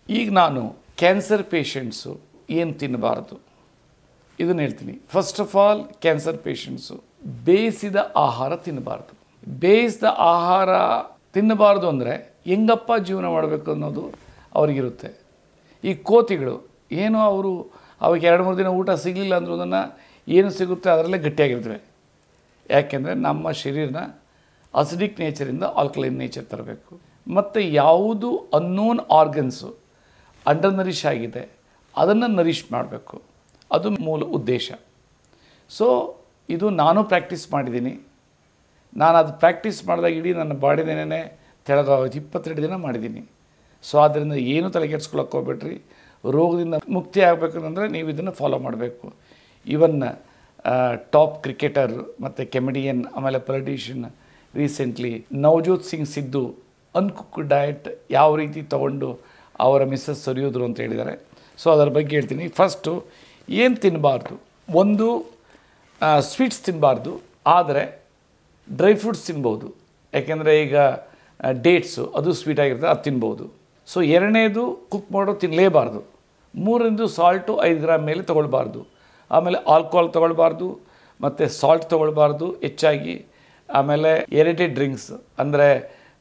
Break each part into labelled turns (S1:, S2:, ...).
S1: ಈಗ ನಾನು cancer patients ಏನು ತಿನ್ನಬಾರ್ದು ಇದನ್ನು ಹೇಳ್ತೀನಿ. First of all cancer patients ಬೇಯಿಸಿದ ಆಹಾರ ತಿನ್ನಬಾರ್ದು. ಬೇಯಿಸಿದ ಆಹಾರ ತಿನ್ನಬಾರ್ದು ಅಂದರೆ ಹೆಂಗಪ್ಪ ಜೀವನ ಮಾಡಬೇಕು ಅನ್ನೋದು ಅವ್ರಿಗಿರುತ್ತೆ. ಈ ಕೋತಿಗಳು ಏನು ಅವಾಗ 2-3 ದಿನ ಊಟ ಸಿಗಲಿಲ್ಲ ಅಂದರೂ ಅದನ್ನು ಏನು ಸಿಗುತ್ತೆ ಅದರಲ್ಲೇ ಗಟ್ಟಿಯಾಗಿರ್ತವೆ. ಯಾಕೆಂದರೆ ನಮ್ಮ ಶರೀರನ ಅಸಿಡಿಕ್ ನೇಚರಿಂದ ಆಲ್ಕಲೈನ್ ನೇಚರ್ ತರಬೇಕು. ಮತ್ತು ಯಾವುದು ಅನ್ನೋನ್ ಆರ್ಗನ್ಸು ಅಂಡರ್ ನರಿಷ್ ಆಗಿದೆ ಅದನ್ನು ನರಿಷ್ ಮಾಡಬೇಕು, ಅದು ಮೂಲ ಉದ್ದೇಶ. ಸೊ ಇದು ನಾನು ಪ್ರಾಕ್ಟೀಸ್ ಮಾಡಿದ್ದೀನಿ. ನಾನು ಅದು ಪ್ರಾಕ್ಟೀಸ್ ಮಾಡಿದಾಗ ಇಡೀ ನನ್ನ ಬಾಡಿನೇನೆ ತೆಳಗಾಗೋದು 22 ದಿನ ಮಾಡಿದ್ದೀನಿ. ಸೊ ಆದ್ದರಿಂದ ಏನು ತಲೆ ಕೆಡ್ಸ್ಕೊಳಕ್ಕೆ ಹೋಗ್ಬೇಡ್ರಿ. ರೋಗದಿಂದ ಮುಕ್ತಿ ಆಗಬೇಕಂದ್ರೆ ನೀವು ಇದನ್ನು ಫಾಲೋ ಮಾಡಬೇಕು. ಇವನ್ ಟಾಪ್ ಕ್ರಿಕೆಟರ್ ಮತ್ತು ಕೆಮಿಡಿಯನ್ ಆಮೇಲೆ politician recently Navjot Singh Sidhu uncooked diet ಯಾವ ರೀತಿ ತೊಗೊಂಡು ಅವರ ಮಿಸ್ಸಸ್ ಸರಿಯೋದ್ರು ಅಂತ ಹೇಳಿದ್ದಾರೆ. ಸೊ ಅದರ ಬಗ್ಗೆ ಹೇಳ್ತೀನಿ. ಫಸ್ಟು ಏನು ತಿನ್ನಬಾರ್ದು, ಒಂದು ಸ್ವೀಟ್ಸ್ ತಿನ್ನಬಾರ್ದು, ಆದರೆ ಡ್ರೈ ಫ್ರೂಟ್ಸ್ ತಿನ್ಬೋದು. ಯಾಕೆಂದರೆ ಈಗ ಡೇಟ್ಸು ಅದು ಸ್ವೀಟಾಗಿರ್ತದೆ, ಅದು ತಿನ್ಬೋದು. ಸೊ ಎರಡನೇದು ಕುಕ್ ಮಾಡೋದು ತಿನ್ನಲೇಬಾರ್ದು. ಮೂರನೇದು ಸಾಲ್ಟು 5 ಗ್ರಾಮ್ ಮೇಲೆ ತೊಗೊಳ್ಬಾರ್ದು. ಆಮೇಲೆ ಆಲ್ಕೋಹಾಲ್ ತೊಗೊಳ್ಬಾರ್ದು ಮತ್ತು ಸಾಲ್ಟ್ ತೊಗೊಳ್ಬಾರ್ದು ಹೆಚ್ಚಾಗಿ. ಆಮೇಲೆ ಎರೆಟೆಡ್ ಡ್ರಿಂಕ್ಸ್ ಅಂದರೆ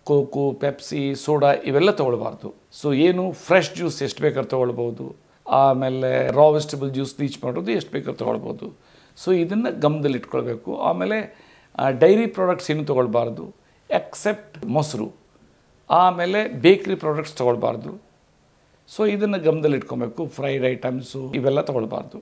S1: ಕೋಕು, ಪೆಪ್ಸಿ, ಸೋಡಾ ಇವೆಲ್ಲ ತೊಗೊಳ್ಬಾರ್ದು. ಸೊ ಏನು ಫ್ರೆಶ್ ಜ್ಯೂಸ್ ಎಷ್ಟು ಬೇಕಾದ್ರೂ ತೊಗೊಳ್ಬೋದು. ಆಮೇಲೆ ರಾ ವೆಜಿಟೇಬಲ್ ಜ್ಯೂಸ್ ಲೀಚ್ ಮಾಡೋದು ಎಷ್ಟು ಬೇಕಾದ್ರೂ ತೊಗೊಳ್ಬೋದು. ಸೊ ಇದನ್ನು ಗಮನದಲ್ಲಿ ಇಟ್ಕೊಳ್ಬೇಕು. ಆಮೇಲೆ ಡೈರಿ ಪ್ರಾಡಕ್ಟ್ಸ್ ಏನು ತೊಗೊಳ್ಬಾರ್ದು ಎಕ್ಸೆಪ್ಟ್ ಮೊಸರು. ಆಮೇಲೆ ಬೇಕ್ರಿ ಪ್ರಾಡಕ್ಟ್ಸ್ ತೊಗೊಳ್ಬಾರ್ದು. ಸೊ ಇದನ್ನು ಗಮನದಲ್ಲಿ ಇಟ್ಕೊಬೇಕು. ಫ್ರೈಡ್ ಐಟಮ್ಸು ಇವೆಲ್ಲ ತೊಗೊಳ್ಬಾರ್ದು.